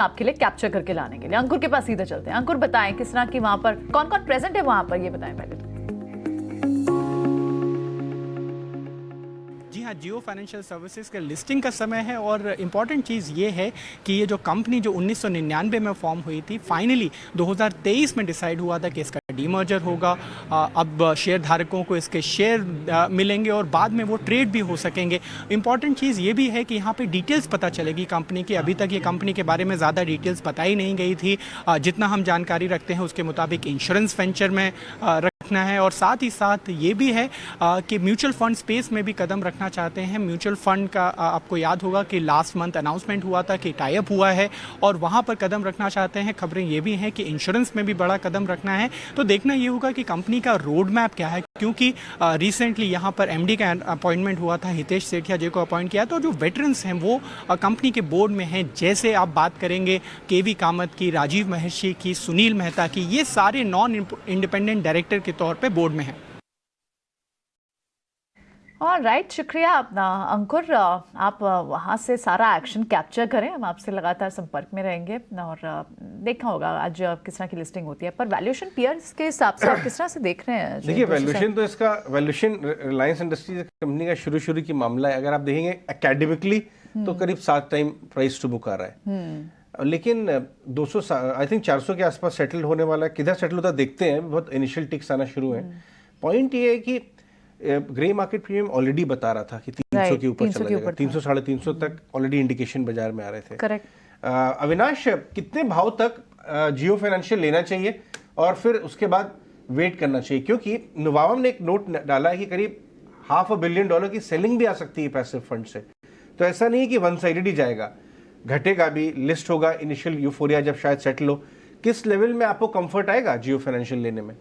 आपके लिए कैप्चर करके लाने के लिए। अंकुर के पास सीधे चलते हैं। अंकुर बताएं किस तरह की वहां पर कौन कौन प्रेजेंट है वहां पर, ये बताएं पहले तो। जी हाँ, जियो फाइनेंशियल सर्विसेज का लिस्टिंग का समय है और इम्पॉर्टेंट चीज़ ये है कि ये जो कंपनी जो 1999 में फॉर्म हुई थी, फाइनली 2023 में डिसाइड हुआ था कि इसका डीमर्जर होगा। अब शेयर धारकों को इसके शेयर मिलेंगे और बाद में वो ट्रेड भी हो सकेंगे। इम्पॉर्टेंट चीज़ ये भी है कि यहाँ पे डिटेल्स पता चलेगी कंपनी की। अभी तक ये कंपनी के बारे में ज़्यादा डिटेल्स बताई नहीं गई थी। जितना हम जानकारी रखते हैं उसके मुताबिक इंश्योरेंस वेंचर में रखना है और साथ ही साथ ये भी है कि म्यूचुअल फंड स्पेस में भी कदम रखना चाहते हैं। म्यूचुअल फंड का आपको याद होगा कि लास्ट मंथ अनाउंसमेंट हुआ था कि टाई अप हुआ है और वहाँ पर कदम रखना चाहते हैं। खबरें ये भी हैं कि इंश्योरेंस में भी बड़ा कदम रखना है। तो देखना ये होगा कि कंपनी का रोड मैप क्या है, क्योंकि रिसेंटली यहाँ पर एमडी का अपॉइंटमेंट हुआ था, हितेश सेठिया जी को अपॉइंट किया। तो जो वेटरन्स हैं वो कंपनी के बोर्ड में हैं। जैसे आप बात करेंगे केवी कामत की, राजीव महर्षि की, सुनील मेहता की, ये सारे नॉन इंडिपेंडेंट डायरेक्टर के तौर पे बोर्ड में हैं। और राइट, शुक्रिया अपना अंकुर। आप वहाँ से सारा एक्शन कैप्चर करें, हम आपसे लगातार संपर्क में रहेंगे और देखा होगा आज किस तरह की लिस्टिंग होती है। पर वैल्यूएशन पीयर्स के हिसाब से आप किस तरह से देख रहे हैं? देखिए, वैल्यूएशन तो इसका वैल्यूएशन रिलायंस इंडस्ट्रीज कंपनी का शुरू की मामला है। अगर आप देखेंगे एकेडमिकली तो करीब 7 टाइम प्राइस टू बुक आ रहा है, लेकिन 200 आई थिंक 400 के आसपास सेटल होने वाला है। किधर सेटल होता देखते हैं, बहुत इनिशियल टिक्स आना शुरू है। पॉइंट ये है कि ग्रे मार्केट प्रीमियम ऑलरेडी बता रहा था कि 300 के ऊपर चला जाएगा। 300 साढ़े 300 तक ऑलरेडी इंडिकेशन बाजार में आ रहे थे। करेक्ट। अविनाश, कितने भाव तक जियो फाइनेंशियल लेना चाहिए और फिर उसके बाद वेट करना चाहिए? क्योंकि नवावम ने एक नोट डाला है कि करीब $500 बिलियन की सेलिंग भी आ सकती है पैसिव फंड से। तो ऐसा नहीं है कि वन साइडेड ही जाएगा, घटेगा भी, लिस्ट होगा, इनिशियल यूफोरिया जब शायद सेटल हो। किस लेवल में आपको कंफर्ट आएगा जियो फाइनेंशियल लेने में?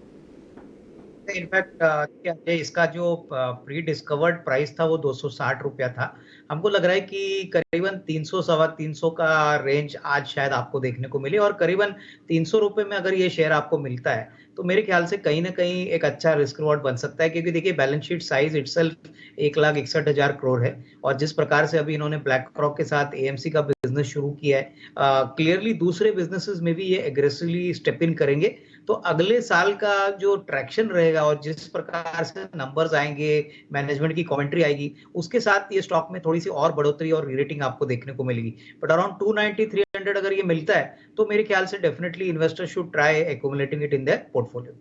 इनफैक्ट इसका जो प्री डिस्कवर्ड प्राइस था वो 260 रुपया था। हमको लग रहा है कि करीबन 300 सवा 300 का रेंज आज शायद आपको देखने को मिले और करीबन 300 रुपए में अगर ये शेयर आपको मिलता है तो मेरे ख्याल से कहीं ना कहीं एक अच्छा रिस्क रिवॉर्ड बन सकता है। क्योंकि देखिए, balance sheet size itself 1,61,000 crore है और जिस प्रकार से अभी इन्होंने ब्लैक रॉक के साथ एएमसी का बिजनेस शुरू किया है, क्लियरली दूसरे बिजनेसेस में भी ये एग्रेसिवली स्टेप इन करेंगे। तो अगले साल का जो ट्रैक्शन रहेगा और जिस प्रकार से नंबर्स आएंगे, मैनेजमेंट की कमेंट्री आएगी, उसके साथ ये स्टॉक में थोड़ी सी और बढ़ोतरी और रीरेटिंग आपको देखने को मिलेगी। बट अराउंड 290-300 अगर ये मिलता है तो मेरे ख्याल से definitely investor should try accumulating it in their portfolio.